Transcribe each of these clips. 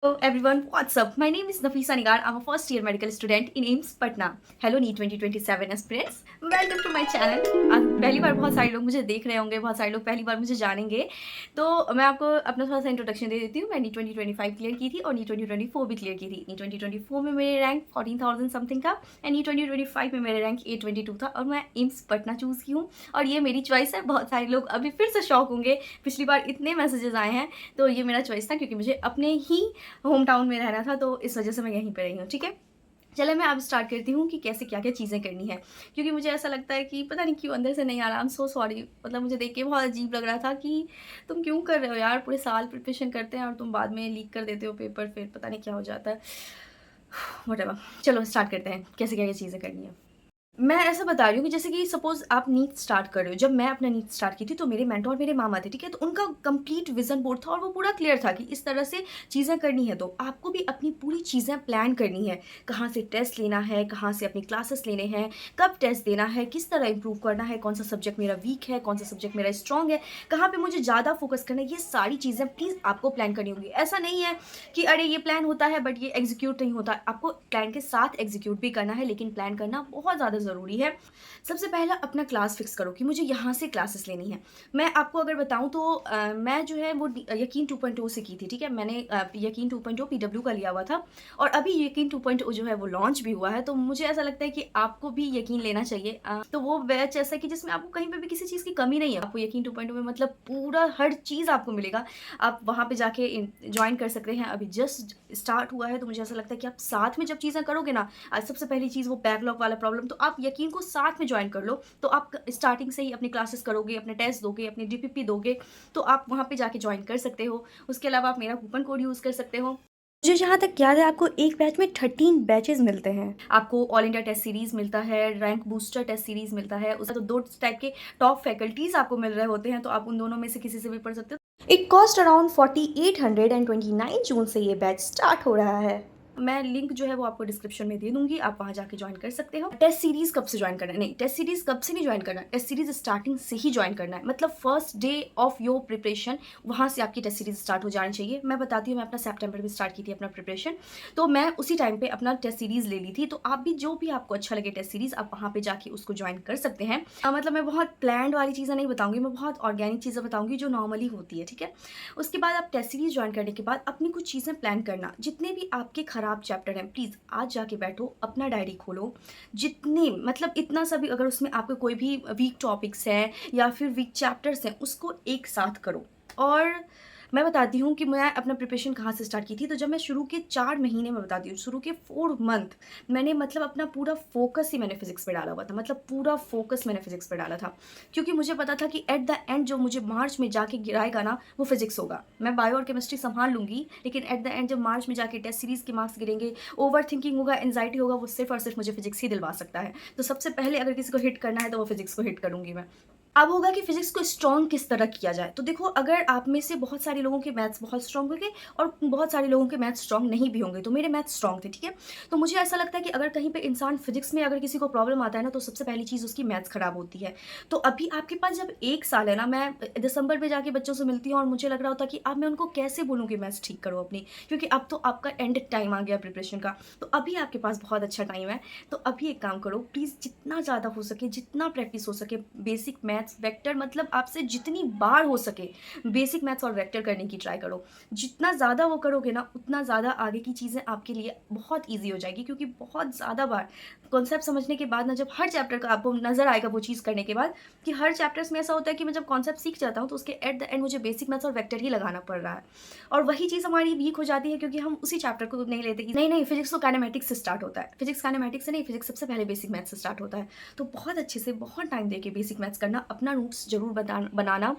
Hello everyone, what's up? My name is Nafisa Nigar. I'm a first year medical student in AIMS Patna. Hello NEET 2027 aspirants. Welcome to my channel. आज पहली बार बहुत सारे लोग मुझे देख रहे होंगे, बहुत सारे लोग पहली बार मुझे जानेंगे। तो मैं आपको अपना थोड़ा सा इंट्रोडक्शन दे देती हूँ। मैं NEET 2025 क्लियर की थी और NEET 2024 भी क्लियर की थी। NEET 2024 में मेरे रैंक 14,000 समथिंग था एंड NEET 2025 में मेरे रैंक 822 था और मैं एम्स पटना चूज़ की हूँ और ये मेरी चॉइस है। बहुत सारे लोग अभी फिर से शॉक होंगे, पिछली बार इतने मैसेजेस आए हैं, तो ये मेरा चॉइस था क्योंकि मुझे अपने ही होम टाउन में रहना था, तो इस वजह से मैं यहीं पे रही हूँ। ठीक है, चलो मैं अब स्टार्ट करती हूँ कि कैसे क्या क्या चीज़ें करनी है, क्योंकि मुझे ऐसा लगता है कि पता नहीं क्यों अंदर से नहीं आ रहा। आई एम सो सॉरी, मतलब मुझे देख के बहुत अजीब लग रहा था कि तुम क्यों कर रहे हो यार, पूरे साल प्रिपरेशन करते हैं और तुम बाद में लीक कर देते हो पेपर, फिर पता नहीं क्या हो जाता है। वट चलो स्टार्ट करते हैं कैसे क्या क्या चीज़ें करनी है। मैं ऐसा बता रही हूँ कि जैसे कि सपोज़ आप नीट स्टार्ट कर रहे हो। जब मैं अपना नीट स्टार्ट की थी तो मेरे मेंटर मेरे मामा थे, ठीक है? तो उनका कंप्लीट विज़न बोर्ड था और वो पूरा क्लियर था कि इस तरह से चीज़ें करनी है। तो आपको भी अपनी पूरी चीज़ें प्लान करनी है। कहाँ से टेस्ट लेना है, कहाँ से अपनी क्लासेस लेने हैं, कब टेस्ट देना है, किस तरह इम्प्रूव करना है, कौन सा सब्जेक्ट मेरा वीक है, कौन सा सब्जेक्ट मेरा स्ट्रॉन्ग है, कहाँ पे मुझे ज़्यादा फोकस करना है, ये सारी चीज़ें प्लीज़ आपको प्लान करनी होगी। ऐसा नहीं है कि अरे ये प्लान होता है बट ये एग्जीक्यूट नहीं होता। आपको प्लान के साथ एग्जीक्यूट भी करना है, लेकिन प्लान करना बहुत ज़्यादा ज़रूरी है। सबसे पहला अपना क्लास फिक्स करो कि मुझे यहाँ से क्लासेस लेनी है। मैं आपको अगर बताऊँ तो मैं जो है वो यकीन 2.0 से की थी, ठीक है? मैंने यकीन 2.0 पीडब्ल्यू का लिया हुआ था और अभी यकीन 2.0 जो है वो लॉन्च भी हुआ है। तो मुझे ऐसा लगता है कि आपको भी यकीन लेना चाहिए। तो वो बैच ऐसा है कि जिसमें आपको कहीं पे भी किसी चीज़ की कमी नहीं है। आपको यकीन 2.0 में मतलब पूरा हर चीज़ आपको मिलेगा। आप वहाँ पे जाके ज्वाइन कर सकते हैं। अभी जस्ट स्टार्ट हुआ है, तो मुझे ऐसा लगता है कि आप साथ में जब चीज़ें करोगे ना, सबसे पहली चीज़ वो बैकलॉग वाला प्रॉब्लम, तो आप यकीन को साथ में ज्वाइन कर लो। तो आप स्टार्टिंग से ही अपनी क्लासेस करोगे, अपने टेस्ट दोगे, अपनी डीपीपी दोगे, तो आप वहाँ पे जाके ज्वाइन कर सकते हो। उसके अलावा आप मेरा कूपन कोड यूज़ कर सकते हो। मुझे जहाँ तक याद है आपको एक बैच में 13 बैचेस मिलते हैं। आपको ऑल इंडिया टेस्ट सीरीज़ मिलता है, रैंक बूस्टर टेस्ट सीरीज़ मिलता है। उसका तो 2 टाइप के टॉप फैकल्टीज़ आपको मिल रहे होते हैं, तो आप उन दोनों में से किसी से भी पढ़ सकते हो। इट कॉस्ट अराउंड 4829 जून से ये बैच स्टार्ट हो रहा है। मैं लिंक जो है वो आपको डिस्क्रिप्शन में दे दूंगी, आप वहाँ जाके ज्वाइन कर सकते हो। टेस्ट सीरीज कब से ज्वाइन करना है? नहीं, टेस्ट सीरीज कब से नहीं ज्वाइन करना है, टेस्ट सीरीज स्टार्टिंग से ही ज्वाइन करना है। मतलब first day of your preparation वहाँ से आपकी टेस्ट सीरीज स्टार्ट हो जानी चाहिए। मैं बताती हूँ, मैं अपना सेप्टेम्बर में स्टार्ट की थी अपना प्रिपरेशन, तो मैं उसी टाइम पे अपना टेस्ट सीरीज ले ली थी। तो आप भी जो भी आपको अच्छा लगे टेस्ट सीरीज, आप वहाँ पे जाके उसको ज्वाइन कर सकते हैं। मतलब मैं बहुत प्लान्ड वाली चीज़ें नहीं बताऊंगी, मैं बहुत ऑर्गेनिक चीज़ें बताऊंगी जो नॉर्मली होती है, ठीक है? उसके बाद आप टेस्ट सीरीज ज्वाइन करने के बाद अपनी कुछ चीज़ें प्लान करना। जितने भी आपके खराब चैप्टर हैं, प्लीज़ आज जाके बैठो, अपना डायरी खोलो। जितने मतलब इतना सा भी अगर उसमें आपके कोई भी वीक टॉपिक्स हैं या फिर वीक चैप्टर्स हैं, उसको एक साथ करो। और मैं बताती हूँ कि मैं अपना प्रिपरेशन कहाँ से स्टार्ट की थी। तो जब मैं शुरू के 4 महीने में बताती हूँ, शुरू के 4 मंथ मैंने मतलब अपना पूरा फोकस ही मैंने फिजिक्स पे डाला हुआ था। मतलब पूरा फोकस मैंने फिजिक्स पे डाला था, क्योंकि मुझे पता था कि एट द एंड जो मुझे मार्च में जाके गिराएगा ना, वो फिजिक्स होगा। मैं बायो और केमिस्ट्री संभाल लूंगी, लेकिन एट द एंड जब मार्च में जाके टेस्ट सीरीज के मार्क्स गिरेंगे, ओवर थिंकिंग होगा, एंजाइटी होगा, वो सिर्फ और सिर्फ मुझे फिजिक्स ही दिलवा सकता है। तो सबसे पहले अगर किसी को हिट करना है तो वो फिजिक्स को हिट करूंगी मैं। अब होगा कि फिजिक्स को स्ट्रॉन्ग किस तरह किया जाए। तो देखो, अगर आप में से बहुत सारे लोगों के मैथ्स बहुत स्ट्रॉन्ग होंगे और बहुत सारे लोगों के मैथ्स स्ट्रॉन्ग नहीं भी होंगे, तो मेरे मैथ्स स्ट्रॉन्ग थे, ठीक है? तो मुझे ऐसा लगता है कि अगर कहीं पे इंसान फिजिक्स में अगर किसी को प्रॉब्लम आता है ना, तो सबसे पहली चीज़ उसकी मैथ्स खराब होती है। तो अभी आपके पास जब 1 साल है ना, मैं दिसंबर में जाके बच्चों से मिलती हूँ और मुझे लग रहा होता कि अब मैं उनको कैसे बोलूँ कि मैथ्स ठीक करो अपनी, क्योंकि अब तो आपका एंड टाइम आ गया प्रिपरेशन का। तो अभी आपके पास बहुत अच्छा टाइम है। तो अभी एक काम करो प्लीज़, जितना ज़्यादा हो सके, जितना प्रैक्टिस हो सके, बेसिक मैथ्स वेक्टर, मतलब आपसे जितनी बार हो सके बेसिक मैथ्स और वेक्टर करने की ट्राई करो। जितना ज़्यादा वो करोगे ना, उतना ज़्यादा आगे की चीज़ें आपके लिए बहुत ईजी हो जाएगी, क्योंकि बहुत ज़्यादा बार कॉन्सेप्ट समझने के बाद ना, जब हर चैप्टर का आपको नजर आएगा वो चीज़ करने के बाद, कि हर चैप्टर्स में ऐसा होता है कि मैं जब कॉन्सेप्ट सीख जाता हूँ तो उसके एट द एंड मुझे बेसिक मैथ्स और वेक्टर ही लगाना पड़ रहा है। और वही चीज़ हमारी वीक हो जाती है, क्योंकि हम उसी चैप्टर को नहीं लेते कि नहीं नहीं, फिजिक्स तो काइनेमेटिक्स से स्टार्ट होता है। फिजिक्स काइनेमेटिक्स से नहीं, फिजिक्स सबसे पहले बेसिक मैथ्स से स्टार्ट होता है। तो बहुत अच्छे से बहुत टाइम देके बेसिक मैथ्स करना, अपना नोट्स जरूर बनाना।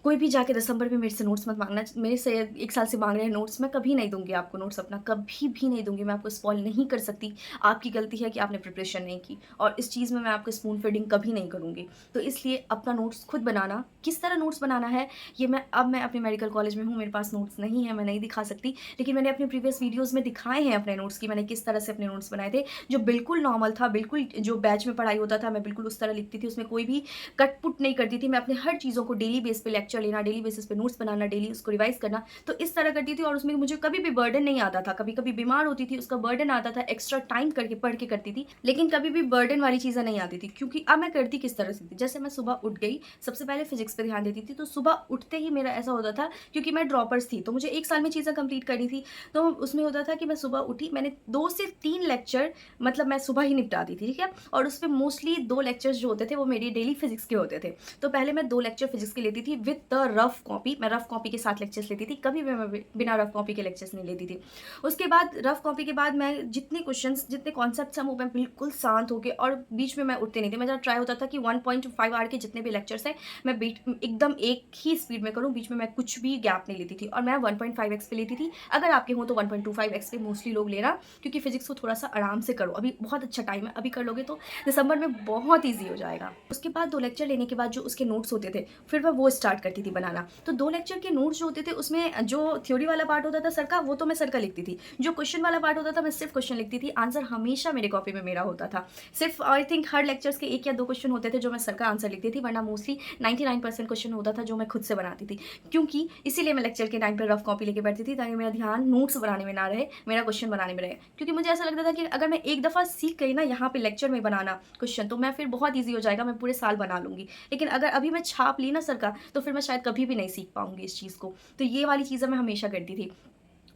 कोई भी जाके दिसंबर में मेरे से नोट्स मत मांगना। मेरे से 1 साल से मांग रहे हैं नोट्स, मैं कभी नहीं दूँगी आपको नोट्स अपना, कभी भी नहीं दूँगी। मैं आपको स्पॉइल नहीं कर सकती। आपकी गलती है कि आपने प्रिपरेशन नहीं की, और इस चीज़ में मैं आपको स्पून फीडिंग कभी नहीं करूँगी। तो इसलिए अपना नोट्स खुद बनाना, किस तरह नोट्स बनाना है ये मैं अपने मेडिकल कॉलेज में हूँ, मेरे पास नोट्स नहीं है, मैं नहीं दिखा सकती। लेकिन मैंने अपने प्रीवियस वीडियोज़ में दिखाए हैं अपने नोट्स कि मैंने किस तरह से अपने नोट्स बनाए थे, जो बिल्कुल नॉर्मल था, बिल्कुल जो बैच में पढ़ाई होता था मैं बिल्कुल उस तरह लिखती थी, उसमें कोई भी कट पुट नहीं करती थी। मैं अपने हर चीज़ों को डेली बेस पे लेक्चर लेक्चर लेना, डेली बेसिस पे नोट्स बनाना, डेली उसको रिवाइज़ करना, तो इस तरह करती थी और उसमें मुझे कभी भी बर्डन नहीं आता था। कभी-कभी बीमार होती थी, उसका बर्डन आता था, एक्स्ट्रा टाइम करके पढ़ के करती थी, लेकिन कभी भी बर्डन वाली चीज़ें नहीं आती थी, क्योंकि अब मैं करती किस तरह से थी, जैसे मैं सुबह उठ गई, सबसे पहले फिज़िक्स पे ध्यान देती थी, तो सुबह उठते ही मेरा ऐसा होता था, क्योंकि मैं ड्रॉपर्स थी, तो मुझे 1 साल में चीज़ें कंप्लीट करनी थी, तो उसमें होता था कि मैं सुबह उठी, मैंने 2 से 3 लेक्चर मतलब मैं सुबह ही निपटा दी थी, ठीक है? और उसमें मोस्टली 2 लेक्चर्स जो होते थे, वो मेरी डेली फिज़िक्स के होते थे। तो पहले मैं 2 लेक्चर फिज़िक्स के लेती थी विद द रफ कॉपी, मैं रफ कॉपी के साथ लेक्चर्स लेती थी, कभी भी मैं बिना रफ कॉपी के लेक्चर्स नहीं लेती थी। उसके बाद रफ कॉपी के बाद मैं जितने क्वेश्चंस, जितने कॉन्सेप्ट्स हैं, वो मैं बिल्कुल शांत होके, और बीच में मैं उठती नहीं थी। मेरा ट्राई होता था कि 1.5 आवर के जितने भी लेक्चर्स हैं, मैं बीट एकदम एक ही स्पीड में करूँ, बीच में मैं कुछ भी गैप नहीं लेती थी, और मैं 1.5x पे लेती थी। अगर आपके हों तो 1.25x पे मोस्टली लोग लेना, क्योंकि फिज़िक्स को थोड़ा-सा आराम से करो। अभी बहुत अच्छा टाइम है, अभी कर लोगे तो दिसंबर में बहुत ईज़ी हो जाएगा। उसके बाद 2 लेक्चर लेने के बाद जो उसके नोट्स होते थे, फिर मैं वो स्टार्ट करती थी बनाना। तो 2 लेक्चर के नोट्स जो होते थे, उसमें जो थ्योरी वाला पार्ट होता था सर का, वो तो मैं सर का लिखती थी। जो क्वेश्चन वाला पार्ट होता था, मैं सिर्फ़ क्वेश्चन लिखती थी, आंसर हमेशा मेरे कॉपी में मेरा होता था। सिर्फ़ आई थिंक हर लेक्चर्स के 1 या 2 क्वेश्चन होते थे जो मैं सर का आंसर लिखती थी, वरना मोस्टली 99% क्वेश्चन होता था जो मैं खुद से बनाती थी। क्योंकि इसीलिए मैं लेक्चर के टाइम पे रफ कॉपी लेके बैठती थी, ताकि मेरा ध्यान नोट्स बनाने में ना रहे, मेरा क्वेश्चन बनाने में रहे। क्योंकि मुझे ऐसा लगता था कि अगर मैं एक दफ़ा सीख गई ना यहाँ पे लेक्चर में बनाना क्वेश्चन, तो मैं फिर बहुत ईज़ी हो जाएगा, मैं पूरे साल बना लूँगी। लेकिन अगर अभी मैं छाप ली ना सर का, तो फिर मैं शायद कभी भी नहीं सीख पाऊँगी इस चीज़ को। तो ये वाली चीज़ें मैं हमेशा करती थी।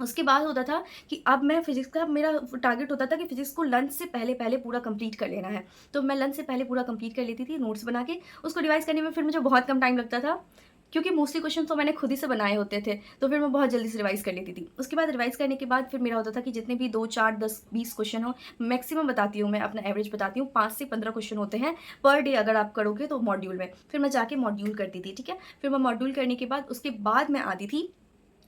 उसके बाद होता था कि अब मैं फिज़िक्स का मेरा टारगेट होता था कि फिज़िक्स को लंच से पहले-पहले पूरा कंप्लीट कर लेना है। तो मैं लंच से पहले पूरा कंप्लीट कर लेती थी नोट्स बना के। उसको रिवाइज़ करने में फिर मुझे बहुत कम टाइम लगता था, क्योंकि मोस्टली क्वेश्चन तो मैंने खुद ही से बनाए होते थे, तो फिर मैं बहुत जल्दी से रिवाइज़ कर लेती थी। उसके बाद रिवाइज़ करने के बाद फिर मेरा होता था कि जितने भी 2, 4, 10, 20 क्वेश्चन हो, मैक्सिमम बताती हूँ मैं, अपना एवरेज बताती हूँ, 5 से 15 क्वेश्चन होते हैं पर डे अगर आप करोगे तो मॉड्यूल में। फिर मैं जाके मॉड्यूल करती थी, ठीक है? फिर मैं मॉड्यूल करने के बाद उसके बाद मैं आती थी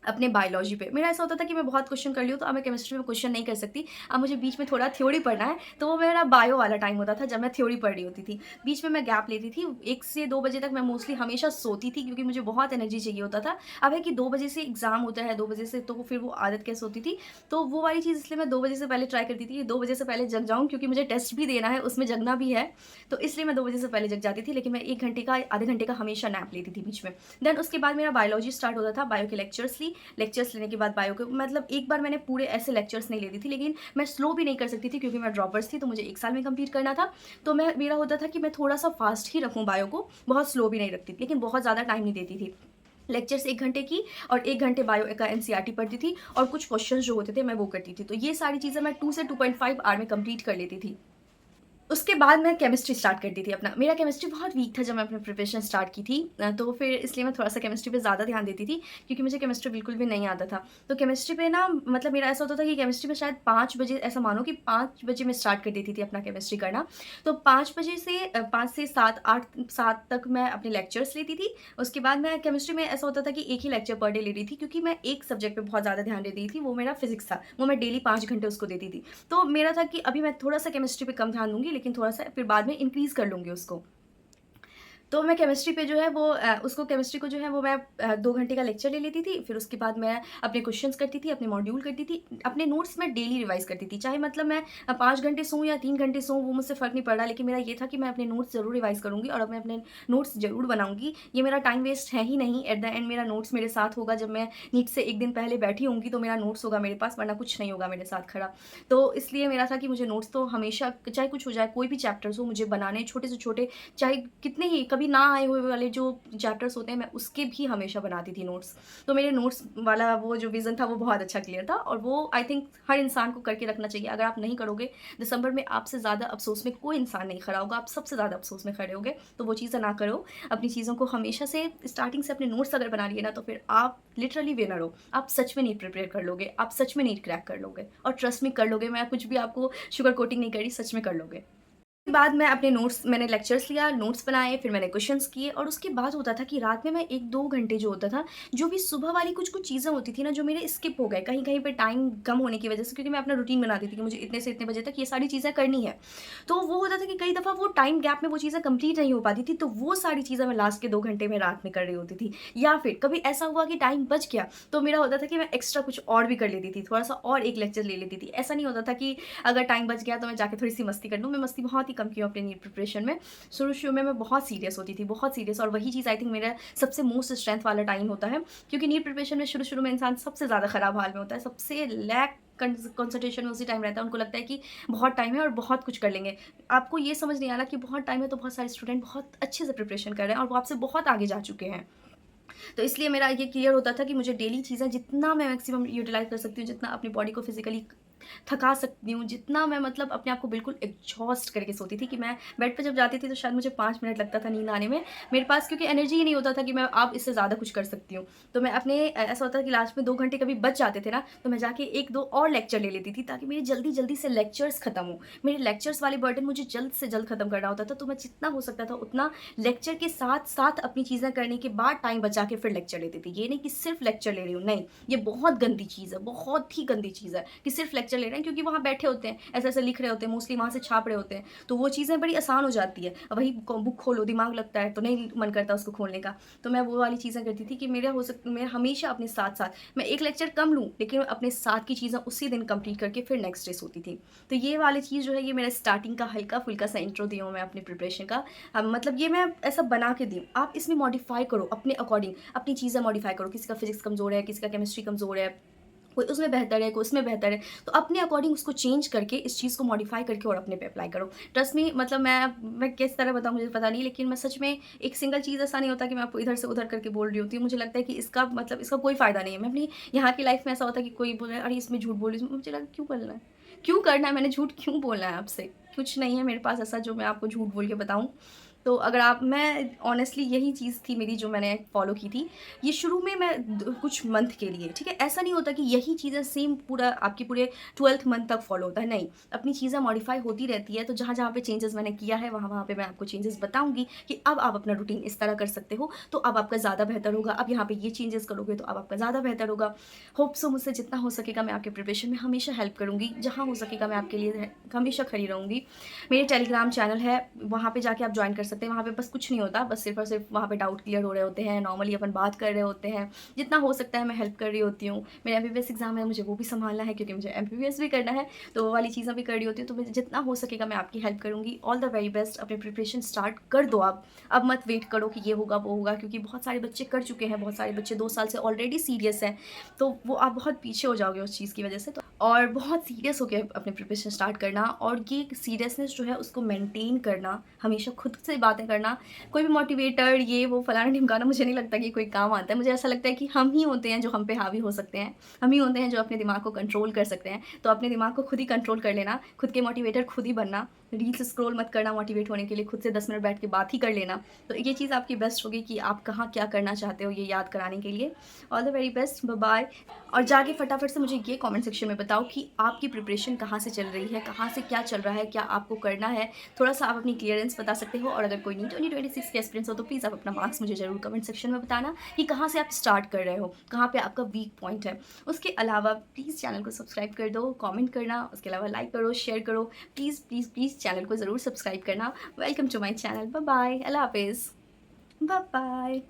अपने बायोलॉजी पे। मेरा ऐसा होता था कि मैं बहुत क्वेश्चन कर ली हूँ, तो अब मैं केमिस्ट्री में क्वेश्चन नहीं कर सकती। अब मुझे बीच में थोड़ा थ्योरी पढ़ना है, तो वो मेरा बायो वाला टाइम होता था जब मैं थ्योरी पढ़ रही होती थी। बीच में मैं गैप लेती थी, 1 से 2 बजे तक मैं मोस्टली हमेशा सोती थी, क्योंकि मुझे बहुत एनर्जी चाहिए होता था। अब है कि 2 बजे से एग्ज़ाम होता है, 2 बजे से, तो फिर वो आदत कैसे होती थी, तो वो वाली चीज़ इसलिए मैं 2 बजे से पहले ट्राई करती थी कि 2 बजे से पहले जग जाऊँ, क्योंकि मुझे टेस्ट भी देना है, उसमें जगना भी है। तो इसलिए मैं 2 बजे से पहले जग जाती थी, लेकिन मैं 1 घंटे का, आधे घंटे का हमेशा नैप लेती थी बीच में। देन उसके बाद मेरा बायोलॉजी स्टार्ट होता था, बायो के लेक्चर्स ली। लेक्चर्स लेने के बाद बायो के, मतलब एक बार मैंने पूरे ऐसे लेक्चर्स नहीं लेती थी, लेकिन मैं स्लो भी नहीं कर सकती थी, क्योंकि मैं ड्रॉपर्स थी, तो मुझे 1 साल में कंप्लीट करना था। तो मेरा होता था कि मैं थोड़ा-सा फास्ट ही रखूँ बायो को, बहुत स्लो भी नहीं रखती थी, लेकिन बहुत ज़्यादा टाइम नहीं देती थी। लेक्चर्स 1 घंटे की, और 1 घंटे बायो का एनसीईआरटी पढ़ती थी, और कुछ क्वेश्चंस जो होते थे मैं वो करती थी। तो ये सारी चीज़ें मैं 2 से 2.5 आवर में कंप्लीट कर लेती थी। उसके बाद मैं केमिस्ट्री स्टार्ट कर दी थी अपना। मेरा केमिस्ट्री बहुत वीक था जब मैं अपनी प्रिपरेशन स्टार्ट की थी, तो फिर इसलिए मैं थोड़ा-सा केमिस्ट्री पे ज़्यादा ध्यान देती थी, क्योंकि मुझे केमिस्ट्री बिल्कुल भी नहीं आता था। तो केमिस्ट्री पे ना, मतलब मेरा ऐसा होता था कि केमिस्ट्री में शायद 5 बजे, ऐसा मानो कि 5 बजे मैं स्टार्ट कर देती थी अपना केमिस्ट्री करना। तो 5 बजे से 5 से 7, 8, 7 तक मैं अपने लेक्चर्स लेती थी। उसके बाद मैं केमिस्ट्री में ऐसा होता था कि एक ही लेक्चर पर डे ले रही थी, क्योंकि मैं एक सब्जेक्ट पे बहुत ज़्यादा ध्यान दे रही थी, वो मेरा फिज़िक्स था। वो मैं डेली 5 घंटे उसको देती थी। तो मेरा था कि अभी मैं थोड़ा-सा केमिस्ट्री पे कम ध्यान दूँगी, लेकिन थोड़ा-सा फिर बाद में इंक्रीज़ कर लूँगी उसको। तो मैं केमिस्ट्री पे जो है वो उसको केमिस्ट्री को जो है वो मैं 2 घंटे का लेक्चर ले लेती थी। फिर उसके बाद मैं अपने क्वेश्चन्स करती थी, अपने मॉड्यूल करती थी, अपने नोट्स मैं डेली रिवाइज़ करती थी। चाहे मतलब मैं 5 घंटे सोऊँ या 3 घंटे सोऊँ, वो मुझसे फ़र्क नहीं पड़ रहा, लेकिन मेरा ये था कि मैं अपने नोट्स ज़रूर रिवाइज़ करूँगी, और मैं अपने नोट्स ज़रूर बनाऊँगी। ये मेरा टाइम वेस्ट है ही नहीं, एट द एंड मेरा नोट्स मेरे साथ होगा। जब मैं नीट से 1 दिन पहले बैठी होंगी, तो मेरा नोट्स होगा मेरे पास, वरना कुछ नहीं होगा मेरे साथ खड़ा। तो इसलिए मेरा था कि मुझे नोट्स तो हमेशा, चाहे कुछ हो जाए, कोई भी चैप्टर्स हो, मुझे बनाने, छोटे से छोटे, चाहे कितने ही कभी ना आए हुए वाले जो चैप्टर्स होते हैं, मैं उसके भी हमेशा बनाती थी नोट्स। तो मेरे नोट्स वाला वो जो विज़न था, वो बहुत अच्छा क्लियर था, और वो आई थिंक हर इंसान को करके रखना चाहिए। अगर आप नहीं करोगे, दिसंबर में आपसे ज़्यादा अफ़सोस में कोई इंसान नहीं खड़ा होगा, आप सबसे ज़्यादा अफ़सोस में खड़े होगे। तो वो चीज़ें ना करो। अपनी चीज़ों को हमेशा से स्टार्टिंग से अपने नोट्स अगर बना लिए ना, तो फिर आप लिटरली विनर हो। आप सच में नीट प्रिपेयर कर लोगे, आप सच में नीट क्रैक कर लोगे, और ट्रस्ट मी कर लोगे। मैं कुछ भी आपको शुगर कोटिंग नहीं कर रही, सच में कर लोगे। उसके बाद मैं अपने नोट्स, मैंने लेक्चर्स लिया, नोट्स बनाए, फिर मैंने क्वेश्चंस किए, और उसके बाद होता था कि रात में मैं 1-2 घंटे जो होता था, जो भी सुबह वाली कुछ-कुछ चीज़ें होती थी ना, जो मेरे स्किप हो गए कहीं-कहीं पे टाइम कम होने की वजह से, क्योंकि मैं अपना रूटीन बना दी थी कि मुझे इतने से इतने बजे तक ये सारी चीज़ें करनी है। तो वो होता था कि कई दफ़ा वो टाइम गैप में वो चीज़ें कंप्लीट नहीं हो पाती थी, तो वो सारी चीज़ें मैं लास्ट के 2 घंटे में रात में कर रही होती थी। या फिर कभी ऐसा हुआ कि टाइम बच गया, तो मेरा होता था कि मैं एक्स्ट्रा कुछ और भी कर लेती थी, थोड़ा-सा और एक लेक्चर ले लेती थी। ऐसा नहीं होता था कि अगर टाइम बच गया तो मैं जाके थोड़ी-सी मस्ती कर लूँ, मैं मस्ती बहुत ही कम की हूँ अपनी नीट प्रिपरेशन में। शुरू-शुरू में मैं बहुत सीरियस होती थी, बहुत सीरियस, और वही चीज़ आई थिंक मेरा सबसे मोस्ट स्ट्रेंथ वाला टाइम होता है, क्योंकि नीट प्रिपरेशन में शुरू-शुरू में इंसान सबसे ज़्यादा ख़राब हाल में होता है, सबसे लैक कंसंट्रेशन में उसी टाइम रहता है। उनको लगता है कि बहुत टाइम है और बहुत कुछ कर लेंगे। आपको ये समझ नहीं आ रहा कि बहुत टाइम है, तो बहुत सारे स्टूडेंट बहुत अच्छे से प्रिपरेशन कर रहे हैं और वो आपसे बहुत आगे जा चुके हैं। तो इसलिए मेरा ये क्लियर होता था कि मुझे डेली चीज़ें जितना मैं मैक्सिमम यूटिलाइज़ कर सकती हूँ, जितना अपनी बॉडी को फिज़िकली थका सकती हूँ, जितना मैं मतलब अपने आप को बिल्कुल एग्ज़ॉस्ट करके सोती थी कि मैं बेड पे जब जाती थी तो शायद मुझे 5 मिनट लगता था नींद आने में। मेरे पास क्योंकि एनर्जी ही नहीं होता था कि मैं अब इससे ज़्यादा कुछ कर सकती हूँ। तो मैं अपने ऐसा होता था कि लास्ट में 2 घंटे कभी बच जाते थे ना, तो मैं जाके 1-2 और लेक्चर ले लेती थी ताकि मेरी जल्दी-जल्दी से लेक्चर्स खत्म हो। मेरे लेक्चर्स वाले बर्डन मुझे जल्द से जल्द खत्म करना होता था, तो मैं जितना हो सकता था उतना लेक्चर के साथ-साथ अपनी चीज़ें करने के बाद टाइम बचा के फिर लेक्चर लेती थी। ये नहीं कि सिर्फ़ लेक्चर ले रही हूँ, नहीं, ये बहुत गंदी चीज़ है, बहुत ही गंदी चीज़ है कि सिर्फ़ लेक्चर ले रहे हैं, क्योंकि वहाँ बैठे होते हैं, ऐसे-ऐसे लिख रहे होते हैं, मोस्टली वहाँ से छाप रहे होते हैं, तो वो चीज़ें बड़ी आसान हो जाती है। अब वही बुक खोलो, दिमाग लगता है, तो नहीं मन करता उसको खोलने का। तो मैं वो वाली चीज़ें करती थी कि मैं हमेशा अपने साथ-साथ, मैं एक लेक्चर कम लूँ, लेकिन अपने साथ की चीज़ें उसी दिन कंप्लीट करके फिर नेक्स्ट डे सोती थी। तो ये वाली चीज़ जो है, ये मेरा स्टार्टिंग का हल्का-फुल्का सा इंट्रो दी हूँ मैं अपनी प्रिपरेशन का। मतलब ये मैं ऐसा बना के दी हूँ, आप इसमें मॉडिफ़ाई करो अपने अकॉर्डिंग, अपनी चीज़ें मॉडिफ़ाई करो। किसी का फिज़िक्स कमज़ोर है, किसी का केमिस्ट्री कमज़ोर है, कोई उसमें बेहतर है, कोई उसमें बेहतर है, तो अपने अकॉर्डिंग उसको चेंज करके, इस चीज़ को मॉडिफ़ाई करके और अपने पे अप्लाई करो। ट्रस्ट मी, मतलब मैं किस तरह बताऊँ मुझे पता नहीं, लेकिन मैं सच में एक सिंगल चीज़ ऐसा नहीं होता कि मैं आपको इधर से उधर करके बोल रही होती हूँ। मुझे लगता है कि इसका मतलब इसका कोई फ़ायदा नहीं है। मैं अपनी यहाँ की लाइफ़ में ऐसा होता है कि कोई बोले, "अरे! इसमें झूठ बोल रही है।" मुझे लगा क्यों बोलना है? क्यों करना है? मैंने झूठ क्यों बोलना है आपसे? कुछ नहीं है मेरे पास ऐसा जो मैं आपको झूठ बोल के बताऊँ। तो अगर आप मैं ऑनेस्टली यही चीज़ थी मेरी जो मैंने फ़ॉलो की थी। ये शुरू में मैं कुछ मंथ के लिए, ठीक है? ऐसा नहीं होता कि यही चीज़ें सेम पूरा आपके पूरे 12th मंथ तक फ़ॉलो होता है, नहीं। अपनी चीज़ें मॉडिफ़ाई होती रहती है, तो जहाँ-जहाँ पे चेंजेज़ मैंने किया है, वहाँ-वहाँ पे मैं आपको चेंजेज़ बताऊँगी कि अब आप अपना रूटीन इस तरह कर सकते हो, तो अब आपका ज़्यादा बेहतर होगा। अब यहाँ पे ये चेंजेज़ करोगे, तो अब आपका ज़्यादा बेहतर होगा। होप सो मुझसे जितना हो सकेगा मैं आपके प्रिपरेशन में हमेशा हेल्प करूँगी। जहाँ हो सकेगा मैं आपके लिए हमेशा खड़ी रहूँगी। मेरे टेलीग्राम चैनल है, वहाँ पे जाके आप जॉइन कर सकते हैं। वहाँ पे बस कुछ नहीं होता, बस सिर्फ़ और सिर्फ़ वहाँ पे डाउट क्लियर हो रहे होते हैं, नॉर्मली अपन बात कर रहे होते हैं। जितना हो सकता है मैं हेल्प कर रही होती हूँ। मेरा एमबीबीएस एग्ज़ाम है, मुझे वो भी सँभालना है क्योंकि मुझे एमबीबीएस भी करना है, तो वो वाली चीज़ें भी कर रही होती हूँ। तो मुझे जितना हो सकेगा मैं आपकी हेल्प करूँगी। All the very best. अपनी प्रिपरेशन स्टार्ट कर दो आप। अब मत वेट करो कि ये होगा, वो होगा, क्योंकि बहुत सारे बच्चे कर चुके हैं, बहुत सारे बच्चे 2 साल से ऑलरेडी सीरियस हैं। तो वो आप बहुत पीछे हो जाओगे उस चीज़ की वज़ह से। तो और बहुत सीरियस होके अपनी प्रिपरेशन स्टार्ट करना, और ये सीरियसनेस जो है उसको मेंटेन करना, हमेशा खुद से बातें करना। कोई भी मोटिवेटर ये वो फलाना-ढिमकाना मुझे नहीं लगता कि कोई काम आता है। मुझे ऐसा लगता है कि हम ही होते हैं जो हम पे हावी हो सकते हैं। हम ही होते हैं जो अपने दिमाग को कंट्रोल कर सकते हैं। तो अपने दिमाग को खुद ही कंट्रोल कर लेना, खुद के मोटिवेटर खुद ही बनना। रील्स स्क्रॉल मत करना मोटिवेट होने के लिए, खुद से 10 मिनट बैठ के बात ही कर लेना। तो ये चीज़ आपकी बेस्ट होगी कि आप कहाँ क्या करना चाहते हो ये याद कराने के लिए। All the very best, bye-bye. और जाके फटाफट से मुझे ये कमेंट सेक्शन में बताओ कि आपकी प्रिपरेशन कहाँ से चल रही है, कहाँ से क्या चल रहा है, क्या आपको करना है? थोड़ा-सा आप अपनी क्लियरेंस बता सकते हो, और अगर कोई नीट 2026 के एस्पिरेंट्स हो तो प्लीज़ आप अपना मार्क्स मुझे ज़रूर कमेंट सेक्शन में बताना कि कहाँ से आप स्टार्ट कर रहे हो, कहाँ पे आपका वीक पॉइंट है। उसके अलावा प्लीज़ चैनल को सब्सक्राइब कर दो, कमेंट करना, उसके अलावा लाइक करो, शेयर करो। प्लीज़, प्लीज़, प्लीज़ चैनल को ज़रूर सब्सक्राइब करना। Welcome to my channel. Bye bye. अल्लाह हाफ़िज़। बाय-बाय।